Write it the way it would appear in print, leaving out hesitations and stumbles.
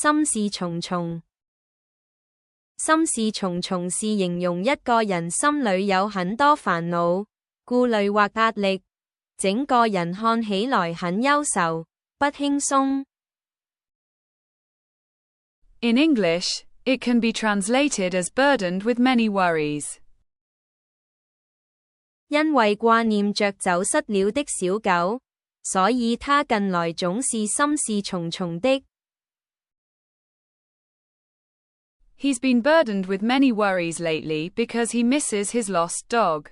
心事重重。心事重重是形容一個人心裏有很多煩惱、顧慮或壓力，整個人看起來很憂愁，不輕鬆。In English, it can be translated as burdened with many worries. 因為掛念着走失了的小狗，所以他近來總是心事重重的。He's been burdened with many worries lately because he misses his lost dog.